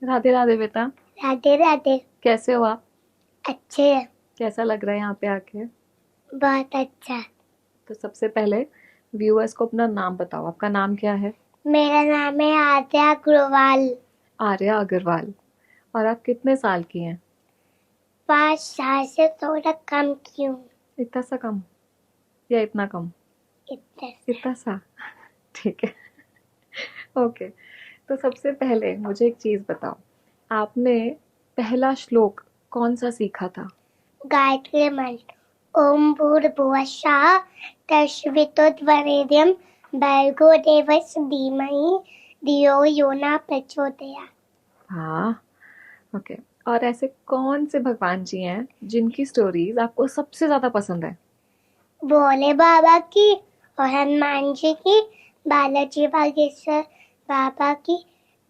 राधे राधे बेटा। राधे राधे। कैसे हो आप? अच्छे है। कैसा लग रहा है यहाँ पे आके? बहुत अच्छा। तो सबसे पहले व्यूअर्स को अपना नाम बताओ, आपका नाम क्या है? मेरा नाम है आद्या अग्रवाल। आर्या अग्रवाल। और आप कितने साल की हैं? 5 साल से थोड़ा कम क्यों? इतना सा कम या इतना कम? इतना इतना सा। ठीक है। ओके। तो सबसे पहले मुझे एक चीज बताओ, आपने पहला श्लोक कौन सा सीखा था? गायत्री मंत्र। ओम भूर्भुवः स्वः तत्सवितुर्वरेण्यं भर्गो देवस्य धीमहि धियो यो न प्रचोदयात्। हाँ। ओके। और ऐसे कौन से भगवान जी हैं जिनकी स्टोरीज आपको सबसे ज्यादा पसंद है? भोले बाबा की और हनुमान जी की, बालाजी बागेश्वर बाबा की।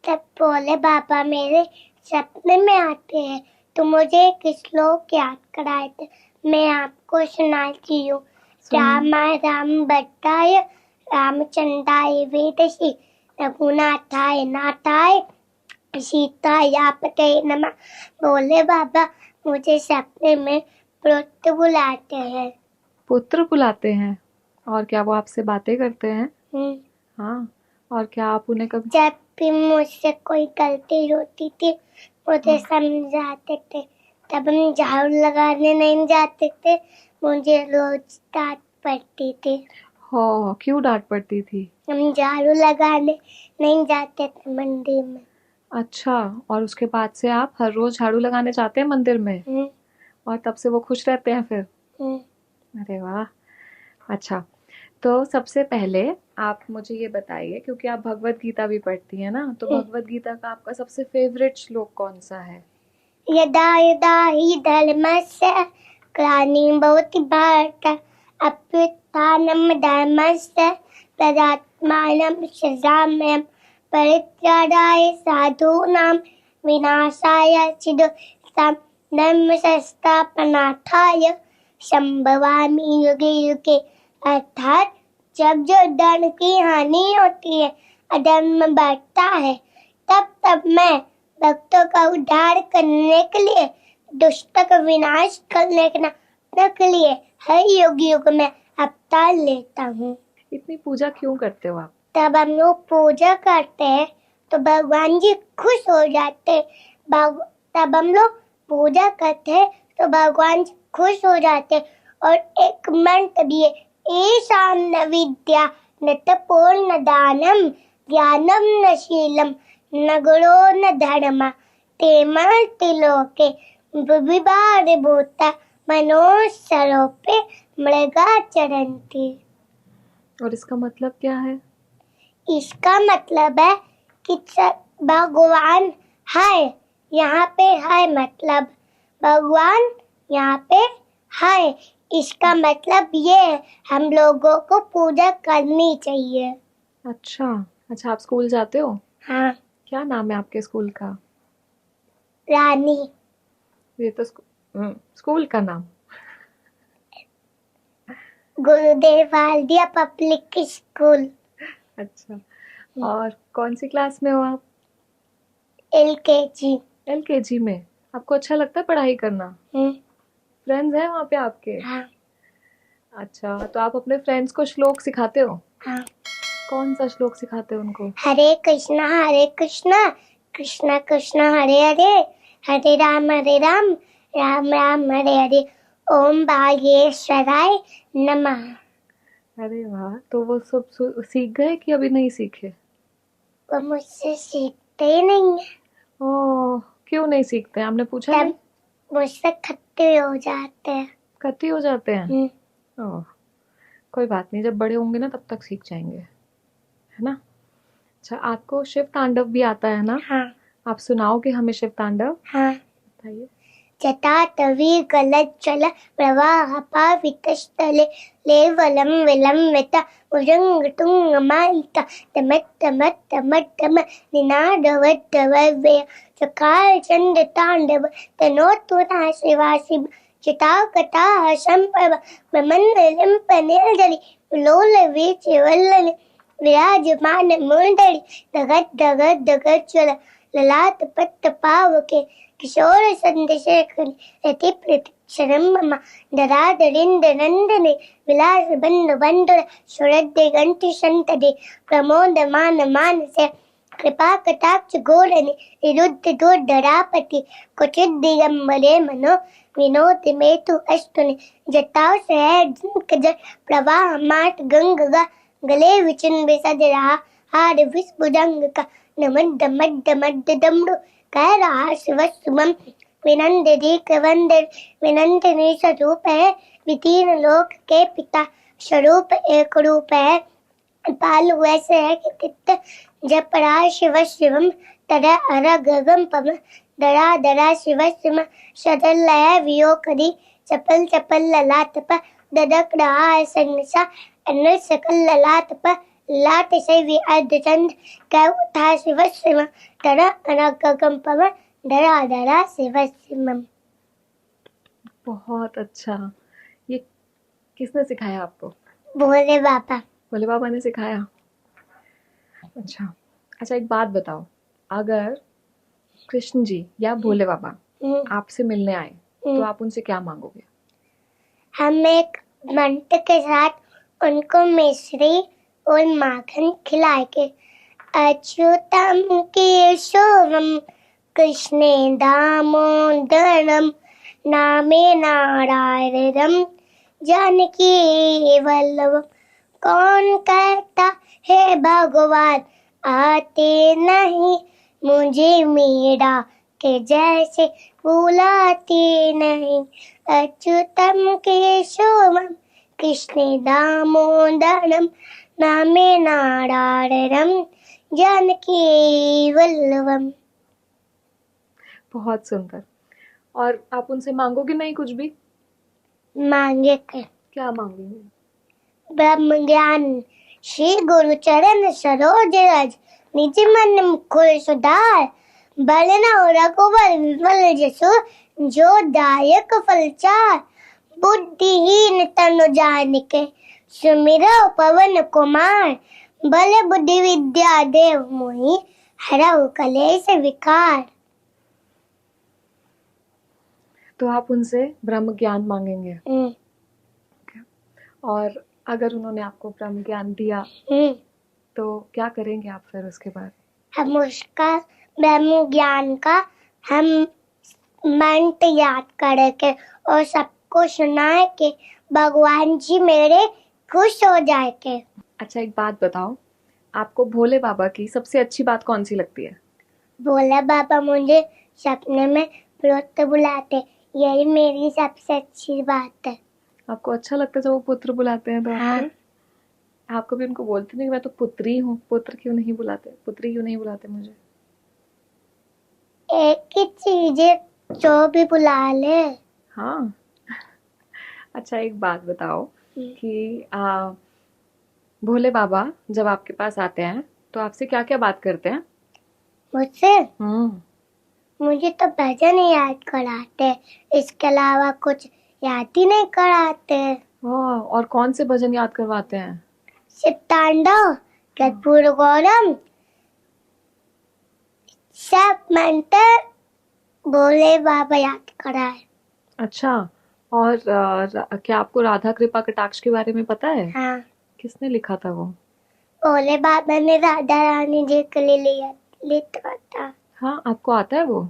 तब भोले बाबा मेरे सपने में आते हैं तो मुझे एक श्लोक याद कराए थे, मैं आपको सुनाती हूँ। रामाय राम भट्टाय रामचंद्राय वेदसी रघुनाथाय नाथाय सीतायापते नमः। भोले बाबा मुझे सपने में पुत्र बुलाते हैं। पुत्र बुलाते हैं? और क्या वो आपसे बातें करते हैं? हाँ। और क्या आप उन्हें कभी जब भी मुझसे कोई गलती होती थी मुझे समझाते थे। तब हम झाड़ू लगाने नहीं जाते थे, मुझे रोज डांट पड़ती थी। हो क्यों डांट पड़ती थी? हम झाड़ू लगाने नहीं जाते थे मंदिर में। अच्छा। और उसके बाद से आप हर रोज झाड़ू लगाने जाते हैं मंदिर में? और तब से वो खुश रहते हैं फिर? अरे वाह। अच्छा। तो सबसे पहले आप मुझे ये बताइए, क्योंकि आप भगवत गीता भी पढ़ती हैं ना, तो भगवत गीता का आपका सबसे फेवरेट श्लोक कौन सा है? यदा यदा हि धर्मस्य ग्लानिर्भवति भारत अभ्युत्थानं धर्मस्य तदात्मानं सृजाम्यहं परित्राणाय साधूनां विनाशाय सिद्धोत्तमं धर्मसंस्थापनार्थाय संभवामि युगे युगे। अर्थात जब जो धर्म की हानि होती है, अधर्म बढ़ता है, तब तब मैं भक्तों का उद्धार करने के लिए, दुष्ट का विनाश करने के लिए हर युग में अवतार लेता हूँ। इतनी पूजा क्यों करते हो आप? तब हम लोग पूजा करते हैं तो भगवान जी खुश हो जाते हैं। तब हम लोग पूजा करते हैं तो भगवान जी खुश हो जाते हैं। और एक मंत्र भी है, ईशान न विद्या न तपो न दानम ज्ञानम न शीलम न गुणो न धर्म तेमा तिलोके विभार भूता मनोसरोपे मृगा चरंती। और इसका मतलब क्या है? इसका मतलब है कि भगवान है यहाँ पे, है मतलब भगवान यहाँ पे है। इसका मतलब ये है हम लोगों को पूजा करनी चाहिए। अच्छा। अच्छा, आप स्कूल जाते हो? हाँ। क्या नाम है आपके स्कूल का? रानी। ये तो स्कूल का नाम। गुरुदेव वालदिया पब्लिक स्कूल। अच्छा। और कौन सी क्लास में हो आप? LKG। LKG में। आपको अच्छा लगता है पढ़ाई करना? फ्रेंड्स हैं वहाँ पे आपके? हाँ। अच्छा, तो आप अपने फ्रेंड्स को श्लोक सिखाते हो? हाँ। कौन सा श्लोक सिखाते हो उनको? हरे कृष्णा कृष्णा कृष्णा हरे हरे हरे राम राम राम हरे हरे ओम भागेश्वराय नमः। अरे वाह। तो वो सब सीख गए कि अभी नहीं सीखे? वो मुझसे सीखते ही नहीं है। ओह, क्यों नहीं सीखते हैं? आपने पूछा नहीं? मुझसे खट्टे हो जाते हैं। कत्ती हो जाते हैं? ओह, कोई बात नहीं, जब बड़े होंगे ना तब तक सीख जाएंगे, है ना? अच्छा, आपको शिव तांडव भी आता है ना? हाँ। आप सुनाओगे हमें शिव तांडव? हाँ। बताइए। जटा तवी गलत चल प्रवाह पावितस्थले लेवलम विलंबित उजंग तुंग मालिका तमत तमत तमत तम निनादवद्दवव्य चकार चंद तांडव तनोत्तुना शिवा शिव चिता कथा संपव ब्रह्मण्डलम पनिर्जलि लोल वीच वल्ललि विराजमान मुंडलि दगत दगत दगत चल ललाट पट्ट पाव के किशोर चंद्रशेखर रति प्रतिक्षणम मम दरादरिंद नंदने विलास बंधु बंधुर सुरद्य गंटि संतदे प्रमोद मान मानसे कृपा कटाक्ष घोरने निरुद्ध धरापति कुचित दिगंबरे मनो विनोद मेतु अष्टुनि जटाओ सहज जल प्रवाह माट गंगा गले विचिन बेसज रहा हार विष भुजंग का नमद मद मद दमड़ु कह रहा शिव सुमम विनंद दीक वंदर विनंद स्वरूप है वितीर्ण लोक के पिता स्वरूप एक रूप है पाल वैसे है कि तित्त जपरा शिव शिवम तरा अरा गगम पम दरा दरा शिव शिव सदल लय वियो करी चपल चपल ललाट प ददक रहा है संगसा अन्न सकल ललाट प लाट से वि अर्धचंद कह उठा शिव शिव तरा अरा गगम पम दरा दरा शिव शिवम। बहुत अच्छा। ये किसने सिखाया आपको? भोले बाबा। भोले बाबा ने सिखाया। अच्छा अच्छा, एक बात बताओ, अगर कृष्ण जी या भोले बाबा आपसे मिलने आए तो आप उनसे क्या मांगोगे? हम एक मंत्र के साथ उनको मिश्री और माखन खिलाएंगे। अच्युतम केशवम कृष्णे दामोदरम नामे नारायणम जानकी वल्लभम। कौन कहता है भगवान आते नहीं मुझे मीरा के जैसे बुलाते नहीं। अच्युतम केशवम कृष्ण दामोदरम नामे नारायणम जानकी वल्लभम। बहुत सुंदर। और आप उनसे मांगोगे नहीं कुछ भी? मांगे के क्या मांगेंगे? ब्रह्म ज्ञान श्री गुरु चरण सरोज रज निज मन मुकुर सुधार बलना रघुवर विमल जसु जो दायक फल चार। बुद्धिहीन तनु जानिके सुमिरौ पवन कुमार बल बुद्धि विद्या देव मोहि हरौ कलेश विकार। तो आप उनसे ब्रह्म ज्ञान मांगेंगे। और अगर उन्होंने आपको ब्रह्म ज्ञान दिया तो क्या करेंगे आप फिर उसके बाद? हम उसका ब्रह्म ज्ञान का हम मंत्र याद करेंगे और सबको सुनाए कि भगवान जी मेरे खुश हो जाएंगे। अच्छा, एक बात बताओ, आपको भोले बाबा की सबसे अच्छी बात कौन सी लगती है? भोले बाबा मुझे सपने में पुत्र बुलाते, यही मेरी सबसे अच्छी बात है। आपको अच्छा लगता है जब वो पुत्र बुलाते हैं तो? हाँ। आप कभी उनको बोलते नहीं मैं तो पुत्री हूँ, पुत्र क्यों नहीं बुलाते, पुत्री क्यों नहीं बुलाते मुझे? एक ही चीज जो भी बुला ले। हाँ। अच्छा, एक बात बताओ कि भोले बाबा जब आपके पास आते हैं तो आपसे क्या क्या बात करते हैं? मुझसे मुझे तो भजन याद कराते, इसके अलावा कुछ याद ही नहीं कराते। और कौन से भजन याद करवाते हैं? शिव तांडव, कर्पूर गौरम, सब मंत्र भोले बाबा याद कराए। अच्छा, और क्या आपको राधा कृपा कटाक्ष के बारे में पता है? हाँ। किसने लिखा था वो? भोले बाबा ने राधा रानी जी के लिए लिखा था। हाँ, आपको आता है वो?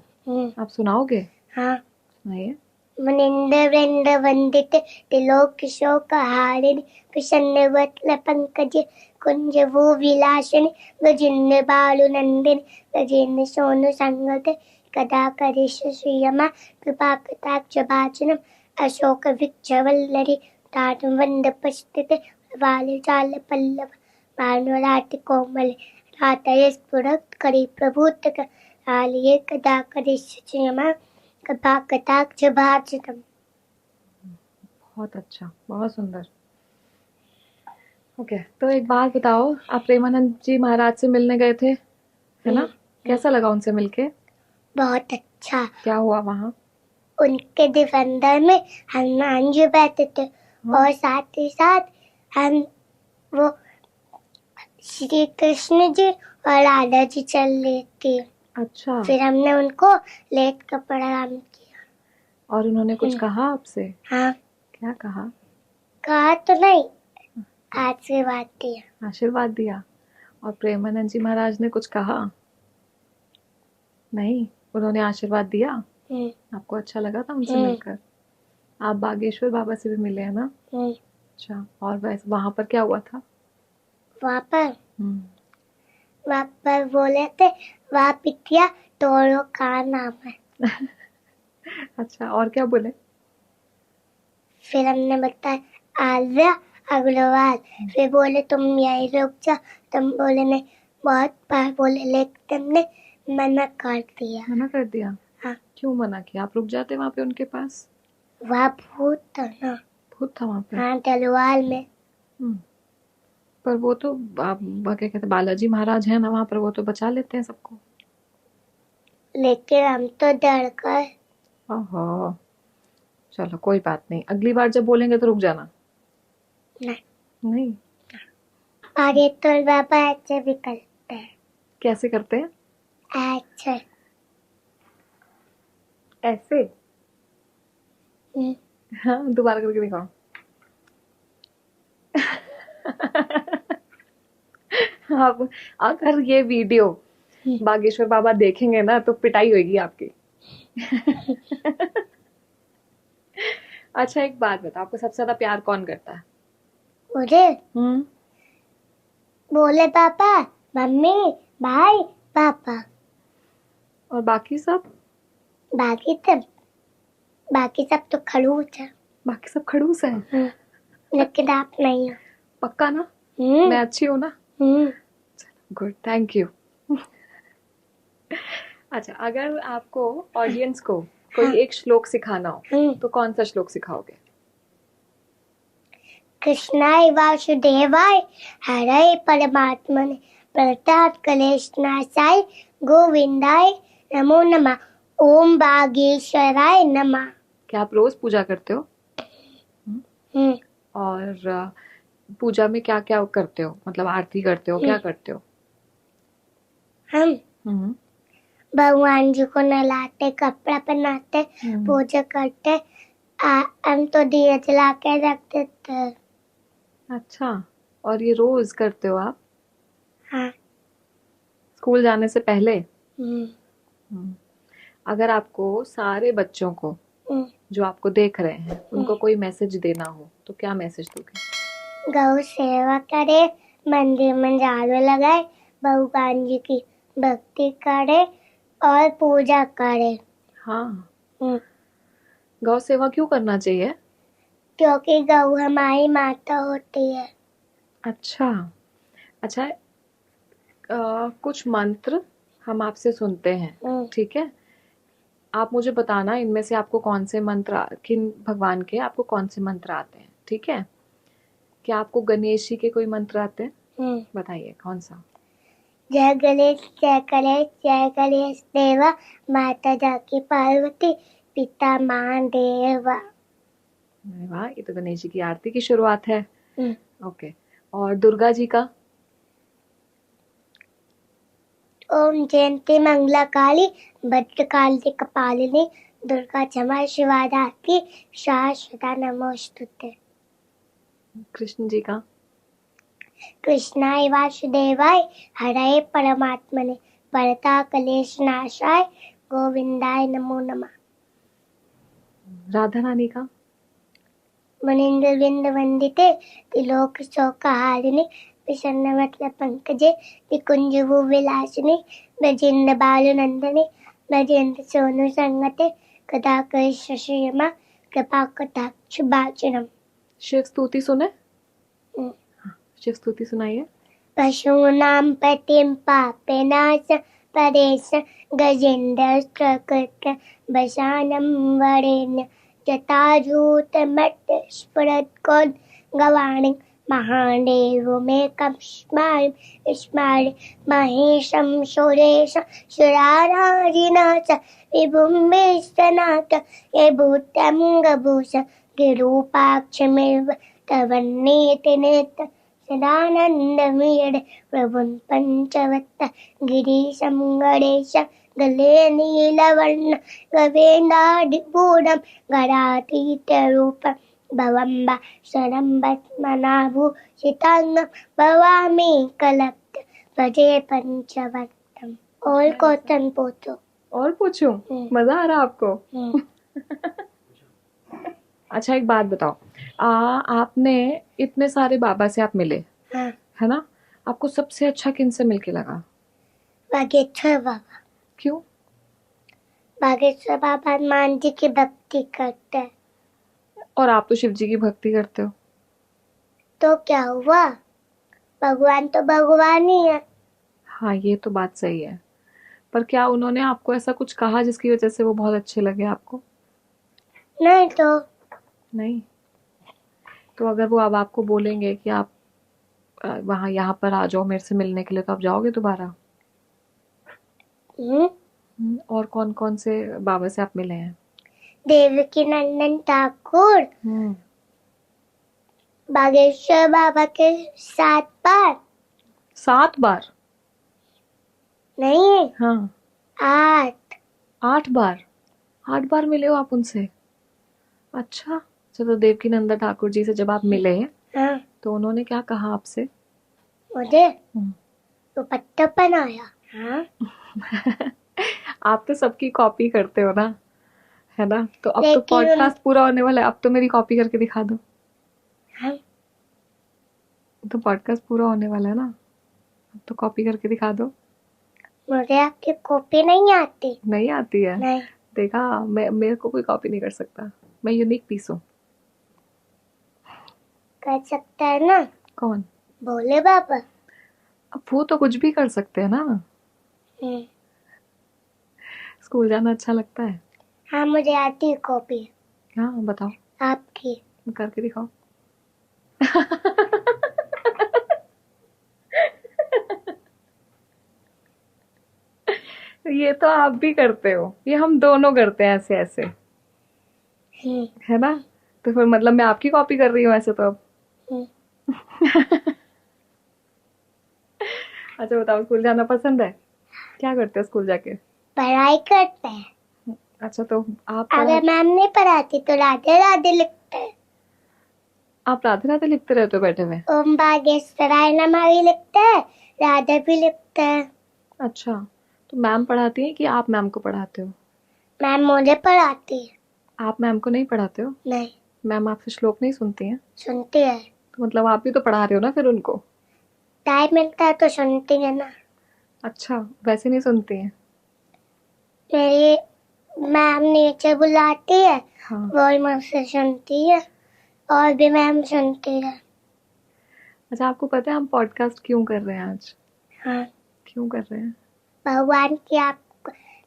आप सुनाओगे? हाँ। सुनाइए। मुनिंद्र वृंद वंदित त्रिलोक शोक हारिणी प्रसन्न वत्स पंकज कुंज वो विलासिनी गजेंद्र बालु नंदिनी गजेंद्र सोनु संगत कदा करिष् श्रियमा कृपा कटाक्ष भाषणम अशोक वृक्ष वल्लरी ताटम वंद पश्चिते वाले चाल पल्लव भानुराट कोमल रातय स्फुरत करी प्रभुत आलिये कदा करिष् श्रियमा कृपा कटाक्ष भाषणम। बहुत अच्छा, बहुत सुंदर। ओके, तो एक बात बताओ, आप प्रेमानंद जी महाराज से मिलने गए थे, है ना? कैसा लगा उनसे मिलके? बहुत अच्छा। क्या हुआ वहाँ? उनके दिवंदर में हनुमान जी बैठे थे और साथ ही साथ हम वो श्री कृष्ण जी और राधा जी चल रही थी। अच्छा, फिर हमने उनको लेट कर प्रणाम किया। और उन्होंने कुछ कहा आपसे? हाँ, क्या कहा? कहा तो नहीं, आशीर्वाद दिया। आशीर्वाद दिया। और प्रेमानंद जी महाराज ने कुछ कहा? नहीं, उन्होंने आशीर्वाद दिया। आपको अच्छा लगा था उनसे मिलकर? आप बागेश्वर बाबा से भी मिले हैं ना? अच्छा, और वैसे वहां पर क्या हुआ था? वहाँ पर बोले थे वहाँ पिटिया तोड़ो का नाम है। अच्छा, और क्या बोले? फिर हमने बताया आर्या अग्रवाल। फिर बोले तुम यही रुक जाओ। तुम बोले नहीं, बहुत बार बोले लेकिन तुमने मना कर दिया। मना कर दिया? हाँ। क्यों मना किया? आप रुक जाते वहां पे उनके पास। वहाँ भूत था ना। भूत था वहां पे? हाँ, तलवार में। पर वो तो क्या कहते हैं, बालाजी महाराज है ना वहां पर, वो तो बचा लेते हैं सबको। लेकिन हम तो डर गए। ओहो, चलो कोई बात नहीं, अगली बार जब बोलेंगे तो रुक जाना। नहीं। और ये तो बाबा ऐसे भी करते हैं। कैसे करते हैं? ऐसे। ऐसे? हाँ, दोबारा करके दिखाओ। आप अगर ये वीडियो बागेश्वर बाबा देखेंगे ना तो पिटाई होगी आपकी। अच्छा, एक बात बताओ, आपको सबसे ज्यादा प्यार कौन करता है? मुझे बोले पापा, मम्मी, भाई, पापा। और बाकी सब? बाकी सब तो खड़ूस है। बाकी सब खड़ूस है? लेकिन आप नहीं हो। पक्का ना? मैं अच्छी हूँ ना? Good, thank you. अच्छा, अगर आपको ऑडियंस को कोई एक श्लोक सिखाना हो तो कौन सा श्लोक सिखाओगे? कृष्णाय वासुदेवाय हरे परमात्मने प्रणतात् कलेश नाशाय गोविंदाय नमो नमः। ओम बागेश्वराय नमः। क्या आप रोज पूजा करते हो? और पूजा में क्या क्या करते हो? मतलब आरती करते हो, क्या करते हो? हम भगवान जी को नहलाते, कपड़ा पहनाते, पूजा करते। हम तो दिए जला के रखते थे। अच्छा, और ये रोज करते हो आप? हाँ। स्कूल जाने से पहले? अगर आपको सारे बच्चों को जो आपको देख रहे हैं उनको कोई मैसेज देना हो तो क्या मैसेज दोगे? गौ सेवा करे, मंदिर में झाड़ू लगाए, भगवान जी की भक्ति करे और पूजा करे। हाँ। गौ सेवा क्यों करना चाहिए? क्योंकि गौ हमारी माता होती है। अच्छा। अच्छा, कुछ मंत्र हम आपसे सुनते हैं, ठीक है? आप मुझे बताना इनमें से आपको कौन से मंत्र, किन भगवान के आपको कौन से मंत्र आते हैं, ठीक है? क्या आपको गणेश जी के कोई मंत्र आते हैं? बताइए कौन सा? जय गणेश, जय गणेश, जय गणेश देवा, माता जाकी पार्वती, पिता महादेवा। वाह, ये तो गणेश जी की आरती की शुरुआत है। ओके, और दुर्गा जी का? ओम जयंती मंगला काली, भद्रकाली कपालिनी, दुर्गा क्षमा शिवा धात्री, शाश्वता नमोस्तुते। कृष्ण जी का? कृष्णाय वासुदेवाय हरे परमात्मने परता कलेश नाशाय गोविंदाय नमो नमः। राधा रानी का? मुनिंद्र बिंद वंदिते त्रिलोक शोकहारिणी, प्रसन्न मतलब पंकजे निकुंज विलासिनी, ब्रजेंद्र बाल नंदनी, ब्रजेंद्र सोनु संगते, कदा कर शशिमा, कृपा कटाक्ष बाचनम। शिव स्तुति सुने? शिव स्तुति सुनाइए। पशूनां पतिं पापेनाश परेश गजेन्द्र प्रकृत वशानं वरेण्य जटाजूतमट्ट स्फुरत्कोद गवाणि महादेवमेकं स्मारि महेशं सुरेश सुराराजिनाथ विभुं विश्वनाथ ये भूतं गभूष गिरूपाक्षमेव तव नीतिनेत सदानन्दमीड प्रभुं पञ्चवत्त गिरीशं गणेश गले नीलवर्ण गवेनादिपूर्णं गणातीतरूपं भवम्बा शरम्बस्मनाभूषिताङ्गं भवामि कलप्त भजे पंचवक्त्रम्। और क्वेश्चन पूछो। और पूछूं? मजा आ रहा आपको? अच्छा एक बात बताओ, आपने इतने सारे बाबा से आप मिले, हाँ। है ना? आपको सबसे अच्छा किन से मिलके लगा? बागेश्वर बाबा। क्यों? बागेश्वर बाबा हनुमान जी की भक्ति करते हैं। और आप तो शिव जी की भक्ति करते हो। तो क्या हुआ, भगवान तो भगवान ही है। हाँ ये तो बात सही है, पर क्या उन्होंने आपको ऐसा कुछ कहा जिसकी वजह से वो बहुत अच्छे लगे आपको? नहीं तो। नहीं। तो अगर वो अब आपको बोलेंगे कि आप वहाँ यहाँ पर आ जाओ मेरे से मिलने के लिए, तो आप जाओगे दोबारा? और कौन कौन से बाबा से आप मिले हैं? देवकी नंदन ठाकुर, बागेश्वर बाबा के 7 बार। 7 बार? नहीं। हाँ 8। 8 बार? 8 बार मिले हो आप उनसे? अच्छा। चलो देवकी नंदन ठाकुर जी से जब आप मिले, हाँ। तो उन्होंने क्या कहा आपसे? मुझे तो पट्टा बनाया। हाँ। आप तो सबकी कॉपी करते हो ना, है ना? तो अब तो लेकिन पॉडकास्ट पूरा होने वाला है, अब तो मेरी कॉपी करके दिखा दो। हाँ। तो पॉडकास्ट पूरा होने वाला है ना, अब तो कॉपी करके दिखा दो। मुझे आपकी कॉपी नहीं आती। नहीं आती है? नहीं। देखा, मेरे को कोई कॉपी नहीं कर सकता, मैं यूनिक पीस हूँ। कर सकता है ना? कौन? भोले बाबा। अब वो तो कुछ भी कर सकते हैं ना। स्कूल जाना अच्छा लगता है? हाँ मुझे आती है कॉपी। हाँ बताओ। आपकी। करके दिखाओ। ये तो आप भी करते हो, ये हम दोनों करते हैं ऐसे ऐसे, है ना? तो फिर मतलब मैं आपकी कॉपी कर रही हूँ ऐसे तो अब। अच्छा बताओ, स्कूल जाना पसंद है? क्या करते हो स्कूल जाके? पढ़ाई करते हैं। अच्छा तो आप अगर मैम नहीं पढ़ाती तो राधे राधे लिखते हैं। आप राधे राधे लिखते रहते हो बैठे हुए? ओम बागेश्वराय नमः भी लिखते हैं, राधे भी लिखते हैं। अच्छा, तो मैम पढ़ाती है कि आप मैम को पढ़ाते हो? मैम मुझे पढ़ाती है। आप मैम को नहीं पढ़ाते हो? नहीं। मैम आपसे श्लोक नहीं सुनती हैं? सुनती है। तो मतलब आप भी तो पढ़ा रहे हो ना फिर उनको? टाइम मिलता है तो सुनती है ना। अच्छा, वैसे नहीं सुनती हैं? मेरी मैम नीचे बुलाती है। हाँ। वो मुझसे सुनती है और भी मैम सुनती है। अच्छा आपको पता है हम पॉडकास्ट क्यों कर रहे हैं आज? हाँ। क्यों कर रहे हैं? भगवान की आप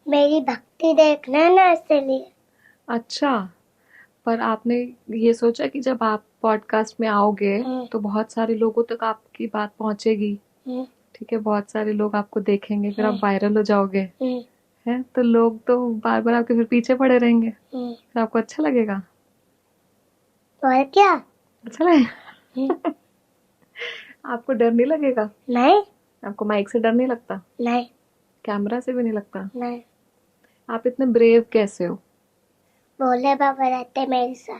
मेरी भक्ति देखना है ना, इसलिए। अच्छा, पर आपने ये सोचा कि जब आप पॉडकास्ट में आओगे तो बहुत सारे लोगों तक आपकी बात पहुंचेगी, ठीक है? बहुत सारे लोग आपको देखेंगे, फिर आप वायरल हो जाओगे, है? तो लोग तो बार बार आपके फिर पीछे पड़े रहेंगे, फिर आपको अच्छा लगेगा? और क्या? अच्छा लगेगा? आपको डर नहीं लगेगा? नहीं। आपको माइक से डर नहीं लगता? नहीं। कैमरा से भी नहीं लगता? नहीं। आप इतने ब्रेव कैसे हो? भोले बाबा रहते मेरे साथ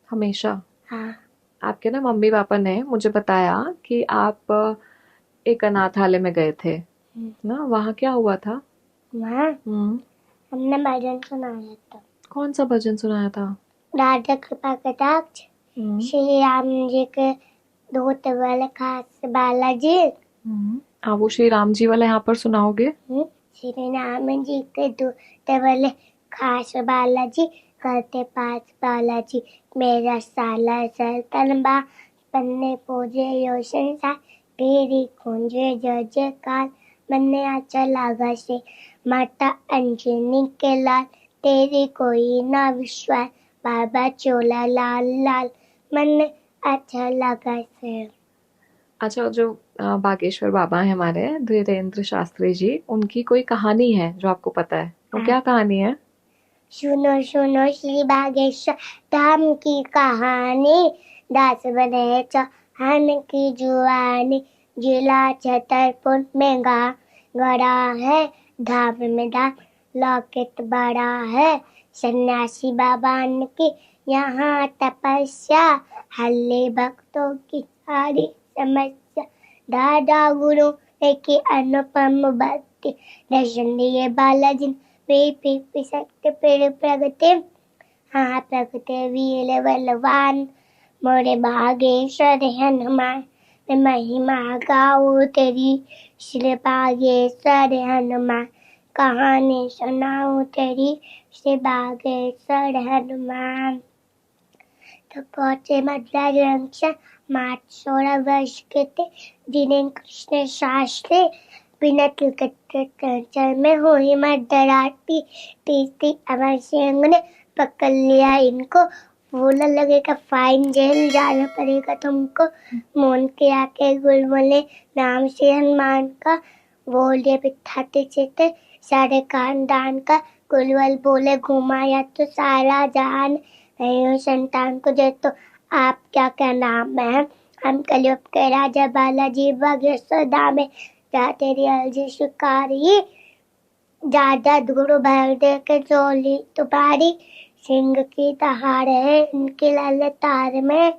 हमेशा? हाँ। आपके ना मम्मी पापा ने मुझे बताया कि आप एक अनाथालय में गए थे ना, वहाँ क्या हुआ था? वहाँ हमने भजन सुनाया था। कौन सा भजन सुनाया था? राधा कृपा कटाक्ष, श्री राम जी के दूत वाले खास बालाजी। आप वो श्री राम जी वाला यहाँ पर सुनाओगे? श्री राम जी के दूत वाले खास बालाजी, करते 5 बालाजी, मेरा साला सरतन बा, पन्ने पूजे योशन सा, तेरी कुंजे जय जयकार, मन्ने आचा लागा से, माता अंजनी के लाल, तेरी कोई ना विश्वास, बाबा चोला लाल लाल, मन्ने अच्छा लगा से। अच्छा, जो बागेश्वर बाबा है हमारे धीरेन्द्र शास्त्री जी, उनकी कोई कहानी है जो आपको पता है? वो क्या कहानी है? सुनो सुनो श्री बागेश्वर धाम की कहानी, दास बने चौहान की जुआनी, जिला छतरपुर में गड़ा है धाम में धाम लॉकेट बड़ा है, सन्यासी बाबा की यहाँ तपस्या, हल्ले भक्तों की सारी समस्या, दादा गुरु की अनुपम भक्ति, दर्शन दिए बालाजी वे सत्य पेड़ प्रगति, हाँ प्रगति वीर बलवान, मोरे भागेश्वर हनुमान, मैं महिमा गाऊं तेरी, श्री भागेश्वर हनुमान, कहानी सुनाऊं तेरी, श्री भागेश्वर हनुमान। तो पहुंचे मथुरा जंक्शन, मार्च 16 वर्ष के थे, जिन्हें कृष्ण शास्त्री बिना टिकट के चंचल में हुई मध्यरात्रि, तीसरी अमर सिंह ने पकड़ लिया इनको, बोला लगेगा फाइन, जेल जाना पड़ेगा तुमको, मोहन के आके गुलमोले नाम से हनुमान का, बोले बिठाते चेते सारे खानदान का, गुलवल बोले घुमाया तो सारा जान, नहीं संतान को दे तो आप क्या नाम है, हम कलयुग के राजा बालाजी बागेश्वर धाम में, जाते रियल शिकारी, ज्यादा गुरु भर दे के चोली तुम्हारी, सिंह की दहाड़ है इनके ललतार में,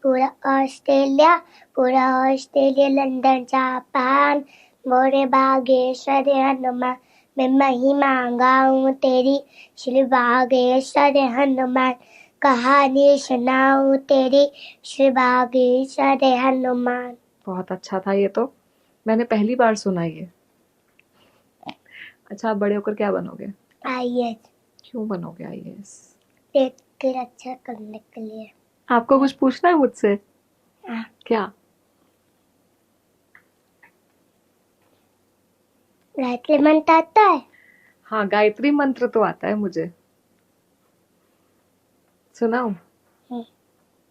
पूरा ऑस्ट्रेलिया लंदन जापान, मोरे बागेश्वर हनुमान, मैं महिमा गाऊं तेरी, श्री बागेश्वर हनुमान, कहानी सुनाऊं तेरी, श्री बागेश्वर हनुमान। बहुत अच्छा था ये तो, मैंने पहली बार सुना ये। अच्छा, आप बड़े होकर क्या बनोगे? आईएएस। क्यों बनोगे आईएएस? देश की रक्षा करने के लिए। आपको कुछ पूछना है मुझसे? हाँ। क्या? गायत्री मंत्र आता है? हाँ, गायत्री मंत्र तो आता है मुझे। सुनाऊं?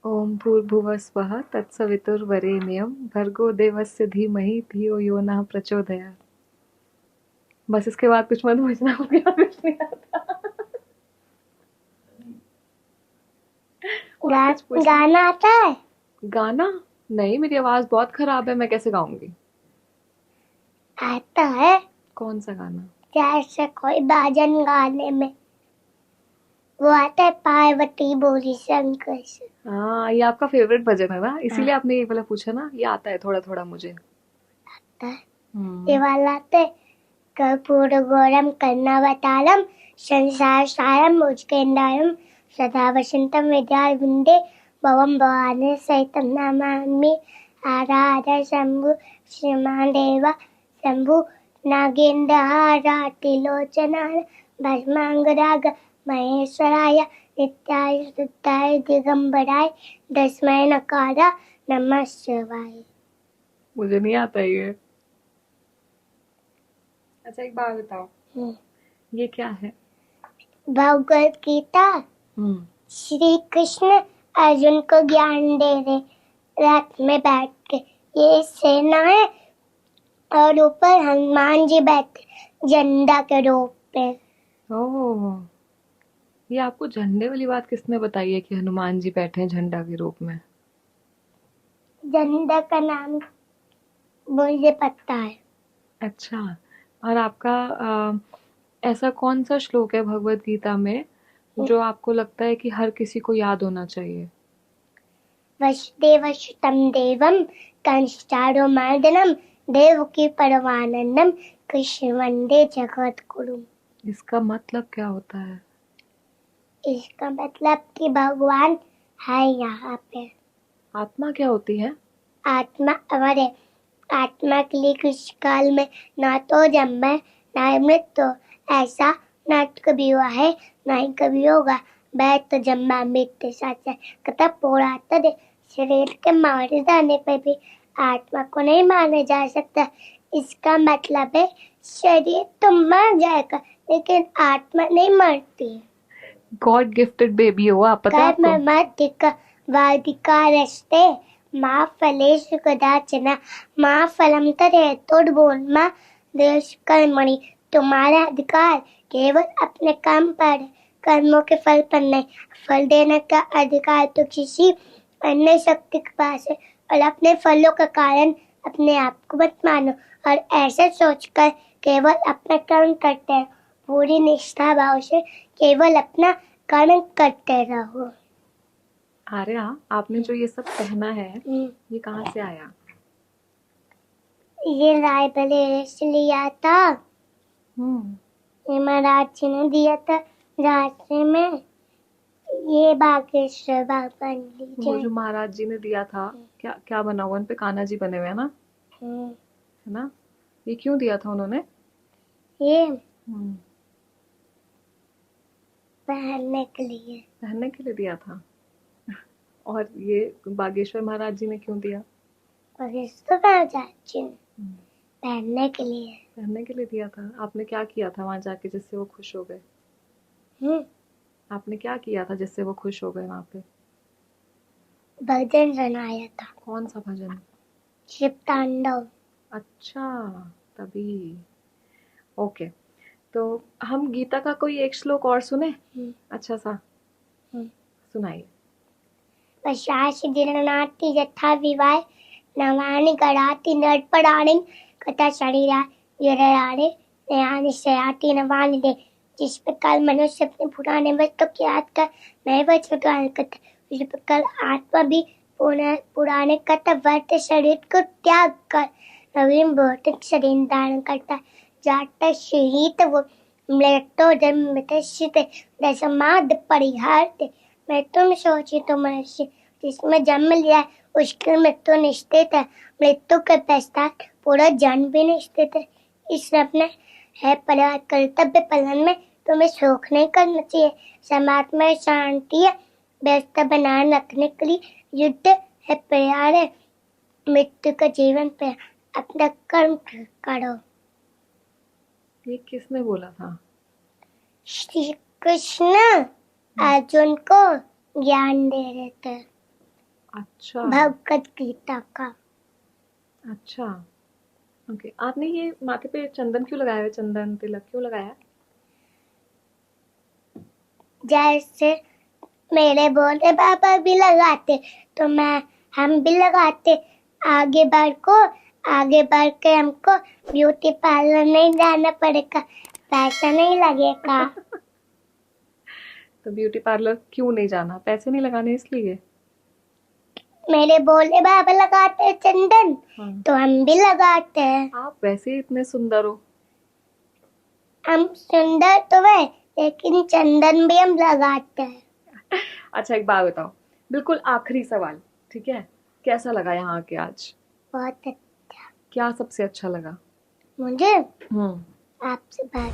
ओम भूर्भुवः स्वः तत्सवितुर्वरेण्यं भर्गो देवस्य धीमहि धियो यो नः प्रचोदयात्। बस, इसके बाद कुछ मत पूछना, मुझे कुछ नहीं आता। गाना आता है? गाना नहीं, मेरी आवाज बहुत खराब है, मैं कैसे गाऊंगी? आता है। कौन सा गाना? जैसे कोई भजन गाने में वो आता है, पार्वती बोली शंकर से। हाँ, ये आपका फेवरेट भजन है ना, इसीलिए आपने ये वाला पूछा ना। ये आता है थोड़ा थोड़ा मुझे। आता है ये वाला आता है, कर्पूर गौरम कर्णावतारम संसार सारम मुजगेंद्रम सदा वसंतम विद्यारविंदे भवम भवानी सहितम नमामि, आराध शंभु श्रीमान देवा शंभु नागेंद्र हारातिलोचना भस्मांगराग महेश्वराय नित्याय स्तुत्याय दिगंबराय दस्मै नकारा नमः शिवाय। मुझे नहीं आता ये। अच्छा, एक बात बताओ, ये क्या है? भगवत गीता। श्री कृष्ण अर्जुन को ज्ञान दे रहे रथ में बैठ के, ये सेना है और ऊपर हनुमान जी बैठे झंडा के रूप पे। ओह, ये आपको झंडे वाली बात किसने बताई है कि हनुमान जी बैठे हैं झंडा के रूप में? झंडा का नाम मुझे पता है। अच्छा, और आपका ऐसा कौन सा श्लोक है भगवत गीता में जो आपको लगता है कि हर किसी को याद होना चाहिए? वसुदेवसुतं देवं कंसचारुमर्दनं देवकी परमानंदम कृष्ण वंदे जगद्गुरुम। इसका मतलब क्या होता है? इसका मतलब कि भगवान है यहाँ पे। आत्मा क्या होती है? आत्मा हमारे आत्मा के लिए कुछ काल में ना तो जन्म है ना मृत्यु, ऐसा ना कभी हुआ है ना ही कभी होगा। बैठ तो जन्मा मृत्यु सच है, कथा पूरा दे शरीर के मार जाने पर भी आत्मा को नहीं माना जा सकता। इसका मतलब है शरीर तो मर जाएगा लेकिन आत्मा नहीं मरती। गॉड गिफ्टेड बेबी हो आप, पता है आपको? वादिकारस्ते माँ फलेषु कदाचन माँ फलम तरे तोड़बोन देश कर्मणि। तुम्हारा अधिकार केवल अपने काम पर, कर्मों के फल पर नहीं। फल देने का अधिकार तो किसी अन्य शक्ति के पास है, और अपने फलों का कारण अपने आप को मत मानो और ऐसे सोचकर केवल अपना कर्म करते हैं। पूरी निष्ठा भाव से केवल अपना कर्म करते रहो। आर्या, आपने जो ये सब पहना है ये कहाँ से आया? ये रायबरेली से लिया था। ये महाराज जी ने दिया था रास्ते में। ये बागेश्वर भगवान जी वो जो महाराज जी ने दिया था, क्या क्या बना हुआ? उन पे कान्हा जी बने हुए हैं ना, है ना? ये क्यों दिया था उन्होंने? ये पहनने के लिए दिया था। और ये बागेश्वर महाराज जी ने क्यों दिया? बागेश्वर महाराज जी ने पहनने के लिए दिया था। आपने क्या किया था वहां जाके जिससे वो खुश हो गए? आपने क्या किया था जिससे वो खुश हो गए वहां पे? भजन सुनाया था। कौन सा भजन? शिव तांडव। अच्छा, तभी। ओके, तो हम गीता का कोई एक श्लोक और सुने? अच्छा सा सुनाइए। पश्यासि दिननाति यथा विवाह नवानि गणाति नटपराणि कथा शरीरा यरारे नयानि शयाति नवानि दे। जिस प्रकार मनुष्य अपने पुराने वस्तु की याद कर नए वस्तु करता, उसी प्रकार आत्मा भी पुराने वर्त शरीर को त्याग कर नवीन भौतिक शरीर धारण करता है। जाता शरीर वो मृत्यु जन्म दशमाद परिहारते। मृत्यु में सोची तो मनुष्य जिसमें जन्म लिया है उसकी मृत्यु निश्चित है। मृत्यु के पश्चात पूरा जन्म भी निश्चित है। इस अपने है परिवार कर्तव्य पालन में तुम्हें शोक नहीं करना चाहिए। समाज में शांति व्यवस्था बनाए रखने के लिए युद्ध है, प्यार है। मृत्यु का जीवन पे अपना कर्म करो। ये किसने बोला था? श्री कृष्ण अर्जुन को ज्ञान दे रहे थे। अच्छा, भगवत गीता का। अच्छा, ओके। आपने ये माथे पे चंदन क्यों लगाया है? चंदन तिलक क्यों लगाया? जैसे मेरे बोले बाबा भी लगाते तो हम भी लगाते। आगे बढ़ के हमको ब्यूटी पार्लर नहीं जाना पड़ेगा, पैसा नहीं लगेगा। तो ब्यूटी पार्लर क्यों नहीं जाना? पैसे नहीं लगाने इसलिए? मेरे बोले बाबा लगाते हैं चंदन, तो हम भी लगाते हैं। आप वैसे ही इतने सुंदर हो। हम सुंदर तो है लेकिन चंदन भी हम लगाते हैं। अच्छा, एक बात बताओ, बिल्कुल आखिरी सवाल, ठीक है? कैसा लगा यहाँ आके आज? बहुत अच्छा। क्या सबसे अच्छा लगा? मुझे आपसे बात।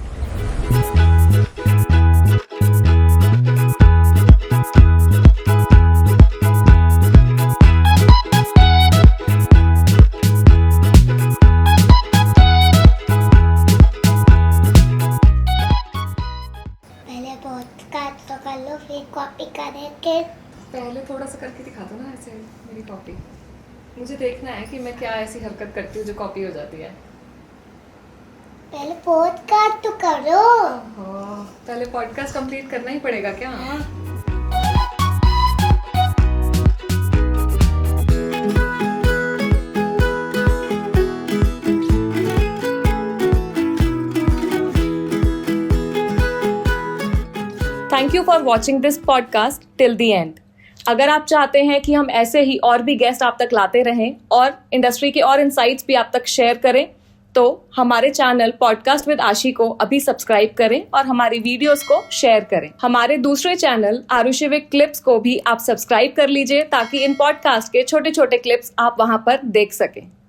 पहले पॉडकास्ट तो कर लो, फिर कॉपी करेंगे। पहले थोड़ा सा करके दिखा दो ना ऐसे मेरी कॉपी। मुझे देखना है कि मैं क्या ऐसी हरकत करती हूँ जो कॉपी हो जाती है। पहले पॉडकास्ट तो करो। पहले पॉडकास्ट कंप्लीट करना ही पड़ेगा क्या? Thank you for watching this podcast till the end. अगर आप चाहते हैं कि हम ऐसे ही और भी गेस्ट आप तक लाते रहें और इंडस्ट्री के और इनसाइट्स भी आप तक शेयर करें, तो हमारे चैनल पॉडकास्ट विद आशी को अभी सब्सक्राइब करें और हमारी वीडियोस को शेयर करें। हमारे दूसरे चैनल आरुषि विद क्लिप्स को भी आप सब्सक्राइब कर लीजिए ताकि इन पॉडकास्ट के छोटे छोटे क्लिप्स आप वहां पर देख सकें।